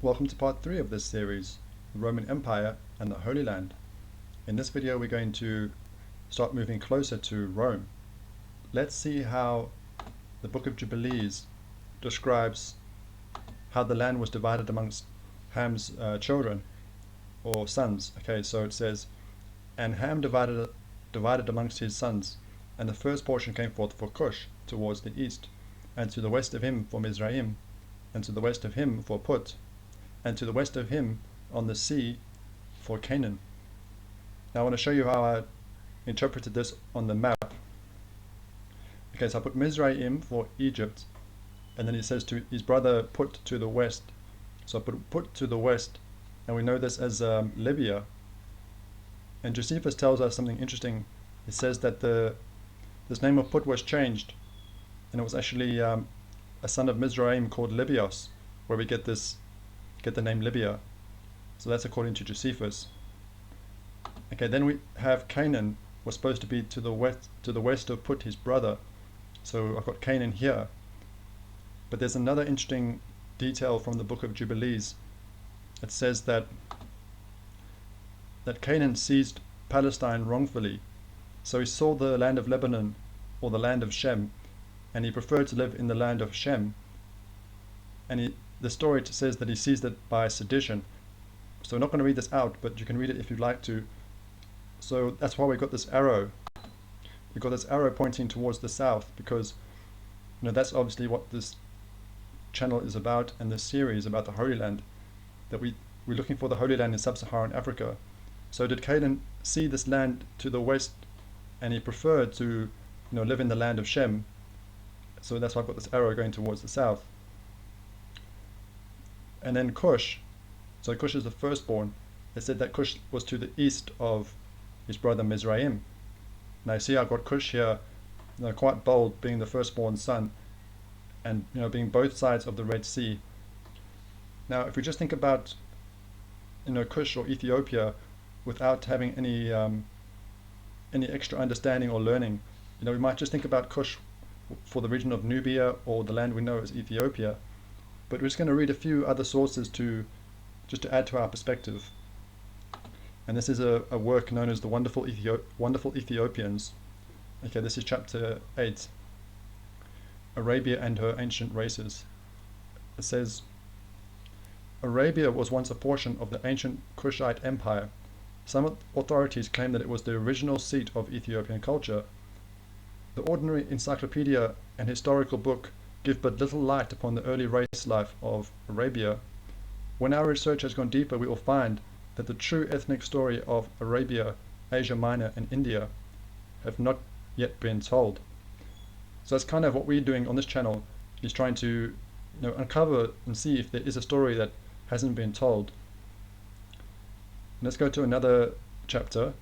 Welcome to part 3 of this series, the Roman Empire and the Holy Land. In this video we're going to start moving closer to Rome. Let's see how the Book of Jubilees describes how the land was divided amongst Ham's children or sons. Okay, so it says, and Ham divided amongst his sons, and the first portion came forth for Cush towards the east, and to the west of him for Misraim, and to the west of him for Put, and to the west of him on the sea for Canaan. Now I want to show you how I interpreted this on the map. Okay, so I put Misraim for Egypt, and then he says to his brother Put to the west. So I put to the west, and we know this as Libya. And Josephus tells us something interesting. He says that this name of Put was changed, and it was actually a son of Misraim called Libyos, where we get the name Libya. So that's according to Josephus. Okay, then we have Canaan was supposed to be to the west of Put, his brother. So I've got Canaan here. But there's another interesting detail from the Book of Jubilees. It says that Canaan seized Palestine wrongfully. So he saw the land of Lebanon, or the land of Shem, and he preferred to live in the land of Shem. And the story says that he seized it by sedition. So we're not going to read this out, but you can read it if you'd like to. So that's why we got this arrow. We got this arrow pointing towards the south, because that's obviously what this channel is about, and this series about the Holy Land. That we're looking for the Holy Land in sub-Saharan Africa. So did Canaan see this land to the west, and he preferred to live in the land of Shem? So that's why I've got this arrow going towards the south. And then Cush, so Cush is the firstborn. It said that Cush was to the east of his brother Misraim. Now you see I've got Cush here, quite bold, being the firstborn son, and being both sides of the Red Sea. Now if we just think about Cush or Ethiopia without having any extra understanding or learning, we might just think about Cush for the region of Nubia, or the land we know as Ethiopia. But we're just going to read a few other sources just to add to our perspective. And this is a work known as the Wonderful Ethiopians. Okay, this is chapter 8, Arabia and her ancient races. It says, Arabia was once a portion of the ancient Kushite Empire. Some authorities claim that it was the original seat of Ethiopian culture. The ordinary encyclopedia and historical book give but little light upon the early race life of Arabia. When our research has gone deeper, we will find that the true ethnic story of Arabia, Asia Minor, and India have not yet been told. So that's kind of what we're doing on this channel, is trying to uncover and see if there is a story that hasn't been told. Let's go to another chapter.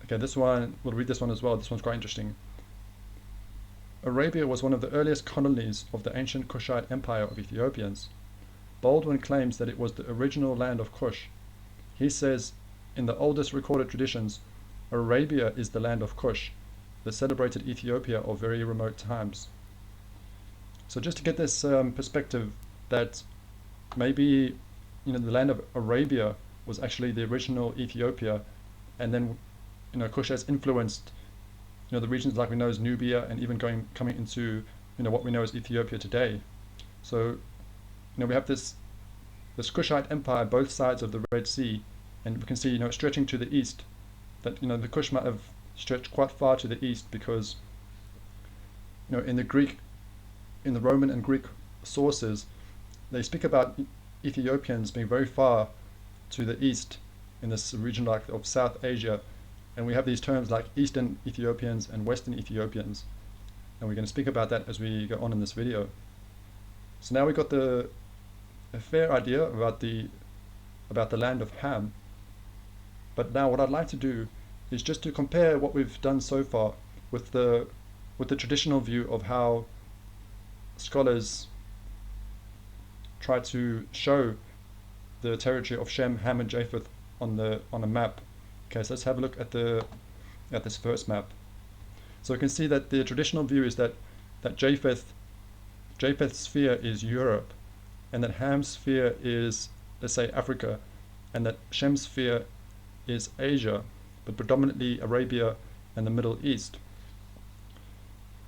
Okay, this one, we'll read this one as well. This one's quite interesting. Arabia was one of the earliest colonies of the ancient Kushite Empire of Ethiopians. Baldwin claims that it was the original land of Cush. He says, in the oldest recorded traditions, Arabia is the land of Cush, the celebrated Ethiopia of very remote times. So just to get this perspective that maybe the land of Arabia was actually the original Ethiopia, and then Cush has influenced the regions like we know as Nubia, and even coming into what we know as Ethiopia today. So we have this Kushite empire both sides of the Red Sea, and we can see stretching to the east, that the Cush might have stretched quite far to the east, because in the Roman and Greek sources they speak about Ethiopians being very far to the east in this region like of South Asia. And we have these terms like Eastern Ethiopians and Western Ethiopians. And we're going to speak about that as we go on in this video. So now we've got a fair idea about the land of Ham. But now what I'd like to do is just to compare what we've done so far with the traditional view of how scholars try to show the territory of Shem, Ham, and Japheth on a map. Okay, so let's have a look at this first map. So we can see that the traditional view is that Japheth's sphere is Europe, and that Ham's sphere is, let's say, Africa, and that Shem's sphere is Asia, but predominantly Arabia and the Middle East.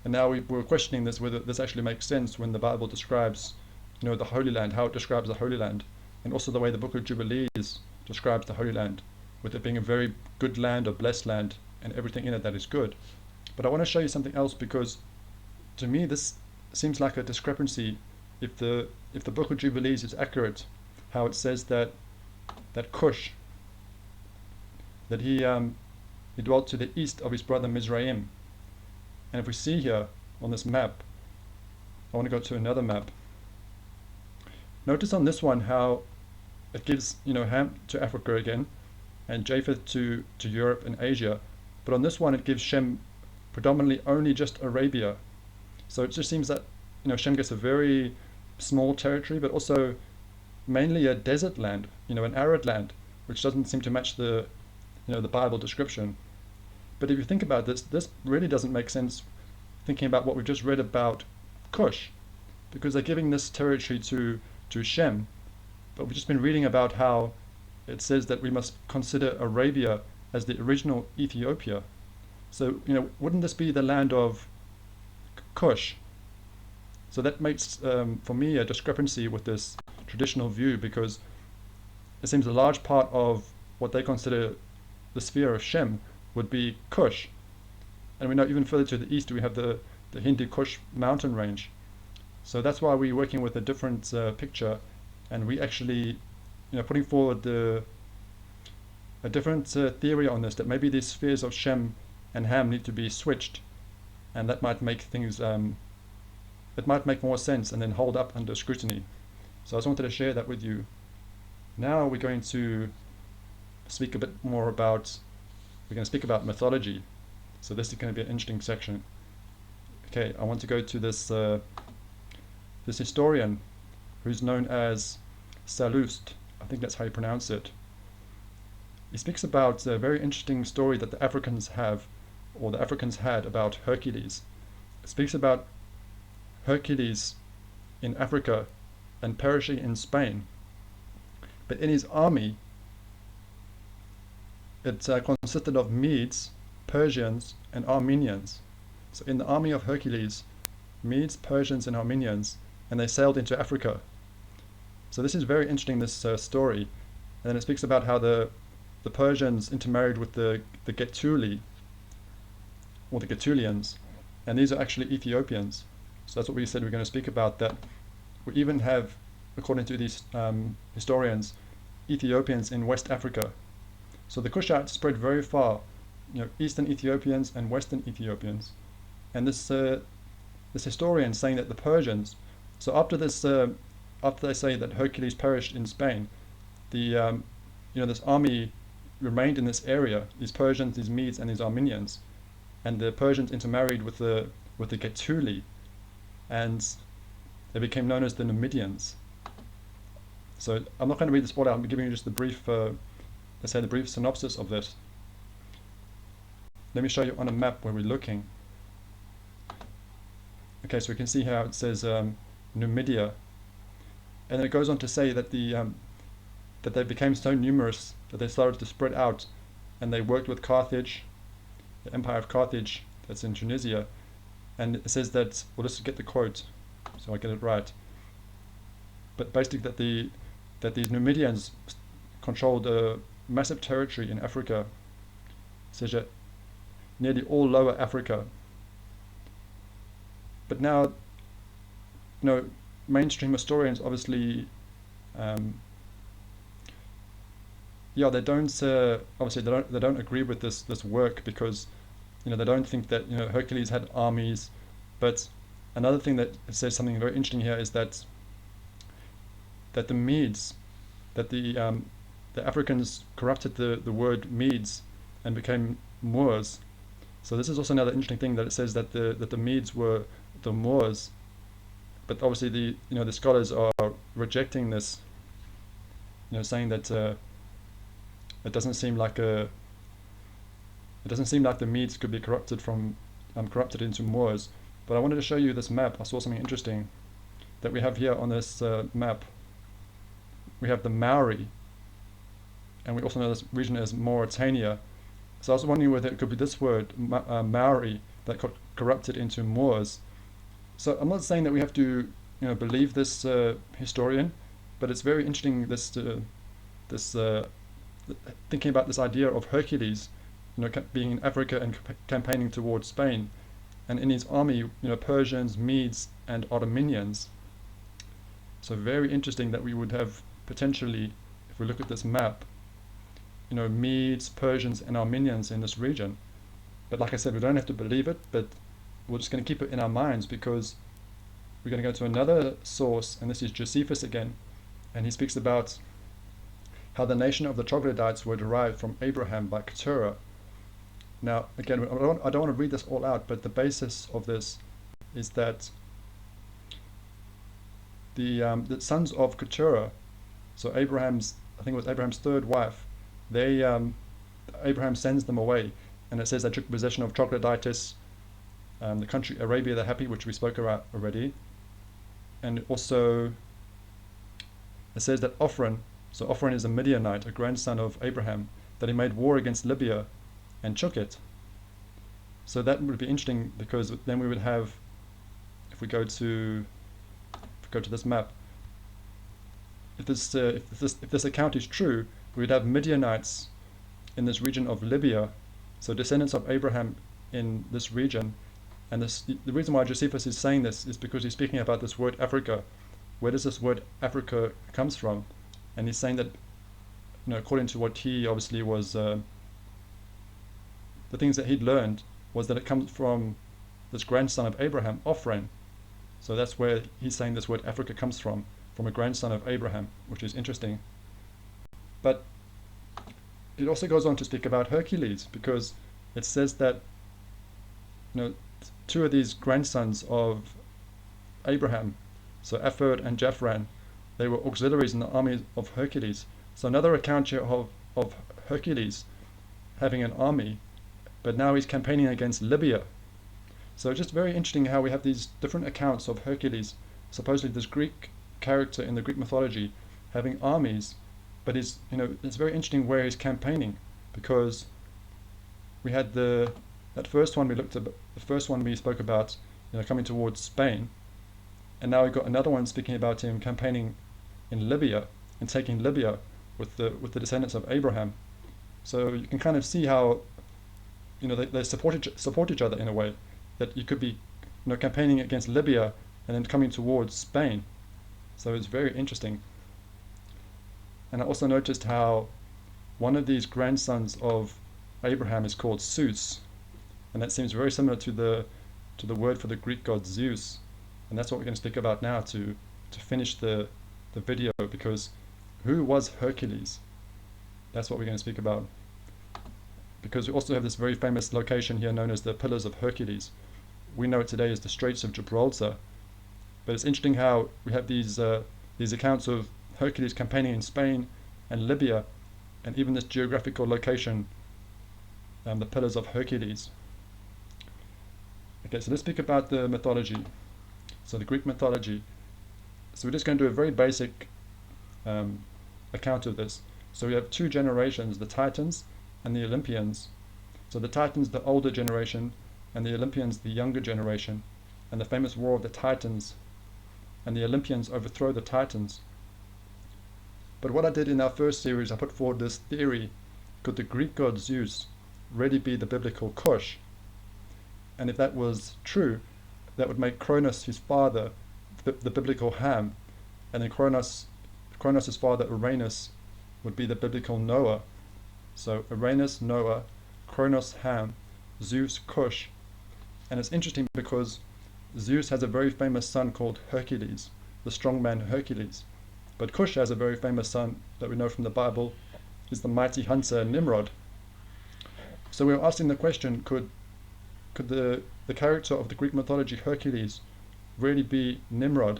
And now we're questioning this, whether this actually makes sense when the Bible describes, the Holy Land, how it describes the Holy Land, and also the way the Book of Jubilees describes the Holy Land, with it being a very good land, a blessed land, and everything in it that is good. But I want to show you something else, because to me this seems like a discrepancy. If the Book of Jubilees is accurate, how it says that Cush, that he dwelt to the east of his brother Misraim. And if we see here on this map, I want to go to another map. Notice on this one how it gives Ham to Africa again, and Japheth to Europe and Asia. But on this one it gives Shem predominantly only just Arabia. So it just seems that Shem gets a very small territory, but also mainly a desert land, an arid land, which doesn't seem to match the Bible description. But if you think about this really doesn't make sense, thinking about what we've just read about Cush, because they're giving this territory to Shem, but we've just been reading about how it says that we must consider Arabia as the original Ethiopia. So wouldn't this be the land of Cush? So that makes for me a discrepancy with this traditional view, because it seems a large part of what they consider the sphere of Shem would be Cush. And we know even further to the east we have the Hindu Kush mountain range. So that's why we're working with a different picture, and we actually putting forward a different theory on this, that maybe these spheres of Shem and Ham need to be switched, and that might make things it might make more sense and then hold up under scrutiny. So I just wanted to share that with you. Now we're going to speak a bit more about mythology. So this is going to be an interesting section. Okay, I want to go to this this historian who's known as Sallust. I think that's how you pronounce it. He speaks about a very interesting story that the Africans have, or the Africans had, about Hercules. It speaks about Hercules in Africa and perishing in Spain. But in his army, it consisted of Medes, Persians, and Armenians. So in the army of Hercules, Medes, Persians, and Armenians, and they sailed into Africa. So this is very interesting, this story. And then it speaks about how the Persians intermarried with the Getuli, or the Getulians, and these are actually Ethiopians. So that's what we said we're going to speak about, that we even have, according to these historians, Ethiopians in West Africa. So the Kushites spread very far, Eastern Ethiopians and Western Ethiopians. And this historian saying that the Persians, so after they say that Hercules perished in Spain, this army remained in this area, these Persians, these Medes, and these Armenians, and the Persians intermarried with the Getuli, and they became known as the Numidians. So I'm not going to read this all out. I'm giving you just the brief, let's say the brief synopsis of this. Let me show you on a map where we're looking. Okay, so we can see how it says Numidia, and then it goes on to say that that they became so numerous that they started to spread out, and they worked with Carthage, the Empire of Carthage that's in Tunisia. And it says that, well, let's get the quote so I get it right. But basically that these Numidians controlled a massive territory in Africa, such that nearly all lower Africa. But now, mainstream historians obviously, they don't obviously they don't agree with this work, because they don't think that Hercules had armies. But another thing that says something very interesting here is that the Medes, that the Africans corrupted the word Medes and became Moors. So this is also another interesting thing, that it says that the Medes were the Moors, but obviously the scholars are rejecting this, saying that it doesn't seem like the Medes could be corrupted into Moors. But I wanted to show you this map. I saw something interesting. that we have here on this map, we have the Maori, and we also know this region as Mauritania. So I was wondering whether it could be this word, Maori, that got corrupted into Moors. So I'm not saying that we have to, believe this historian, but it's very interesting this thinking about this idea of Hercules, being in Africa and campaigning towards Spain, and in his army, Persians, Medes, and Ottomanians. So very interesting that we would have potentially, if we look at this map, Medes, Persians, and Armenians in this region. But like I said, we don't have to believe it, but we're just going to keep it in our minds, because we're going to go to another source, and this is Josephus again, and he speaks about how the nation of the troglodytes were derived from Abraham by Keturah. Now, again, I don't want to read this all out, but the basis of this is that the sons of Keturah, so I think it was Abraham's third wife, Abraham sends them away, and it says they took possession of Troglodytis, the country Arabia the Happy, which we spoke about already, and also it says that Ophron is a Midianite, a grandson of Abraham, that he made war against Libya and took it. So that would be interesting, because then we would have, if we go to this map, if this account is true, we would have Midianites in this region of Libya, so descendants of Abraham in this region. And the reason why Josephus is saying this is because he's speaking about this word Africa. Where does this word Africa comes from? And he's saying that, according to what he obviously was, the things that he'd learned was that it comes from this grandson of Abraham, Ophron. So that's where he's saying this word Africa comes from a grandson of Abraham, which is interesting. But it also goes on to speak about Hercules, because it says that, two of these grandsons of Abraham, so Ephod and Japhran, they were auxiliaries in the army of Hercules. So another account here of Hercules having an army, but now he's campaigning against Libya. So just very interesting how we have these different accounts of Hercules, supposedly this Greek character in the Greek mythology, having armies, but it's very interesting where he's campaigning, because we had that first one we spoke about, coming towards Spain, and now we've got another one speaking about him campaigning in Libya and taking Libya with the descendants of Abraham. So you can kind of see how they support each other in a way, that you could be campaigning against Libya and then coming towards Spain. So it's very interesting. And I also noticed how one of these grandsons of Abraham is called Zeus, and that seems very similar to the word for the Greek god Zeus. And that's what we're going to speak about now to finish the video, because who was Hercules? That's what we're going to speak about, because we also have this very famous location here known as the Pillars of Hercules. We know it today as the Straits of Gibraltar, but it's interesting how we have these accounts of Hercules campaigning in Spain and Libya, and even this geographical location, the Pillars of Hercules. Okay, so let's speak about the mythology. So the Greek mythology. So we're just going to do a very basic account of this. So we have two generations, the Titans and the Olympians. So the Titans, the older generation, and the Olympians, the younger generation. And the famous war of the Titans, and the Olympians overthrow the Titans. But what I did in our first series, I put forward this theory: could the Greek god Zeus really be the biblical Cush? And if that was true, that would make Cronus, his father, the biblical Ham, and then Cronus's father Uranus would be the biblical Noah. So Uranus, Noah, Cronus, Ham, Zeus, Cush. And it's interesting because Zeus has a very famous son called Hercules, the strongman Hercules. But Cush has a very famous son that we know from the Bible, is the mighty hunter Nimrod. So we were asking the question, could the character of the Greek mythology Hercules really be Nimrod?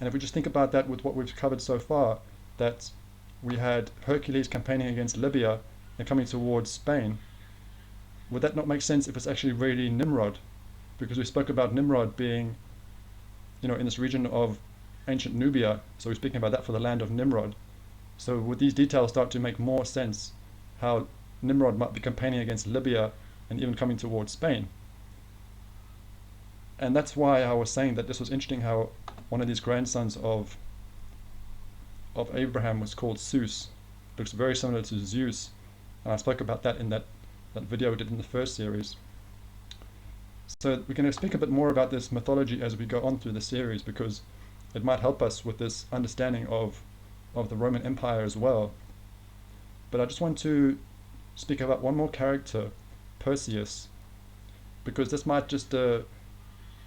And if we just think about that with what we've covered so far, that we had Hercules campaigning against Libya and coming towards Spain, would that not make sense if it's actually really Nimrod? Because we spoke about Nimrod being in this region of ancient Nubia. So we're speaking about that for the land of Nimrod. So would these details start to make more sense, how Nimrod might be campaigning against Libya and even coming towards Spain? And that's why I was saying that this was interesting, how one of these grandsons of Abraham was called Zeus. Looks very similar to Zeus, and I spoke about that in that video we did in the first series. So we're going to speak a bit more about this mythology as we go on through the series, because it might help us with this understanding of the Roman Empire as well. But I just want to speak about one more character, Perseus, because this might just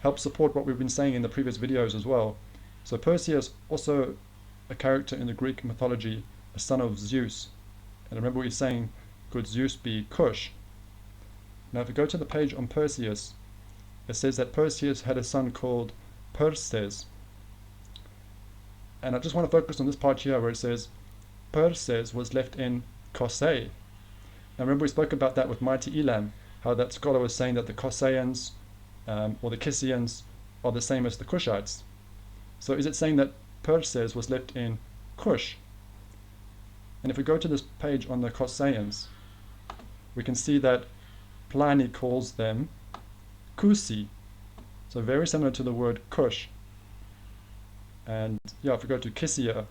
help support what we've been saying in the previous videos as well. So Perseus, also a character in the Greek mythology, a son of Zeus. And remember we're saying, could Zeus be Cush? Now if we go to the page on Perseus, it says that Perseus had a son called Perses. And I just want to focus on this part here where it says Perses was left in Kosei. Now remember we spoke about that with Mighty Elam, how that scholar was saying that the Koseians or the Kissians are the same as the Cushites. So is it saying that Perses was left in Cush? And if we go to this page on the Koseians, we can see that Pliny calls them Kusi. So very similar to the word Cush. And yeah, if we go to Kissia,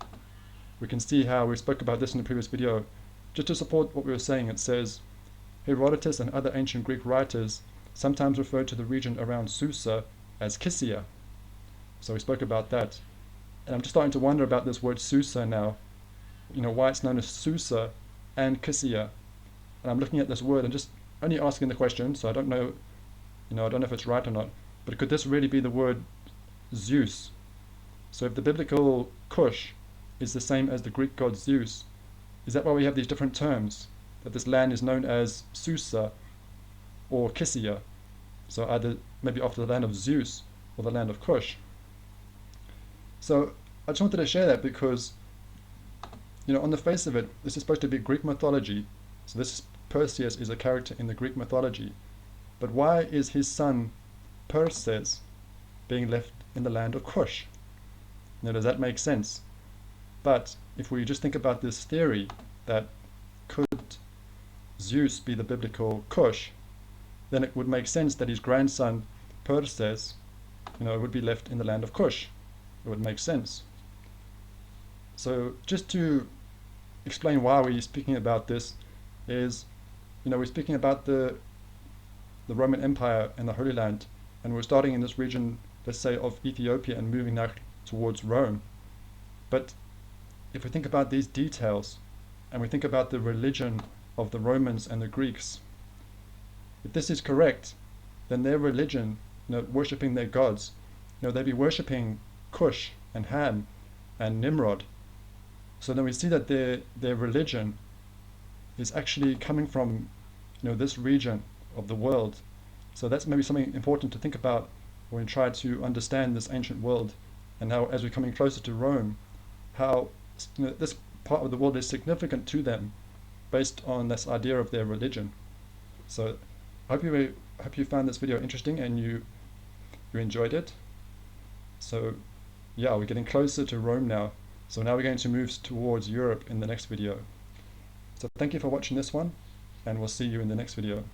we can see how we spoke about this in the previous video. Just to support what we were saying, it says Herodotus and other ancient Greek writers sometimes refer to the region around Susa as Kissia. So we spoke about that. And I'm just starting to wonder about this word Susa now, why it's known as Susa and Kissia. And I'm looking at this word and just only asking the question, so I don't know, I don't know if it's right or not, but could this really be the word Zeus? So if the biblical Cush is the same as the Greek god Zeus, is that why we have these different terms? That this land is known as Susa or Kissia, so either maybe after the land of Zeus or the land of Cush. So I just wanted to share that because, on the face of it, this is supposed to be Greek mythology. So this Perseus is a character in the Greek mythology. But why is his son Perses being left in the land of Cush? Now, does that make sense? But if we just think about this theory that could Zeus be the biblical Cush, then it would make sense that his grandson Perses, would be left in the land of Cush. It would make sense. So just to explain why we're speaking about this is, we're speaking about the Roman Empire and the Holy Land, and we're starting in this region, let's say, of Ethiopia and moving now towards Rome. But if we think about these details and we think about the religion of the Romans and the Greeks, if this is correct, then their religion, worshipping their gods, they'd be worshipping Cush and Ham and Nimrod. So then we see that their religion is actually coming from this region of the world. So that's maybe something important to think about when we try to understand this ancient world, and how as we're coming closer to Rome, how this part of the world is significant to them based on this idea of their religion. So I hope you found this video interesting and you enjoyed it. So yeah, we're getting closer to Rome now. So now we're going to move towards Europe in the next video. So thank you for watching this one, and we'll see you in the next video.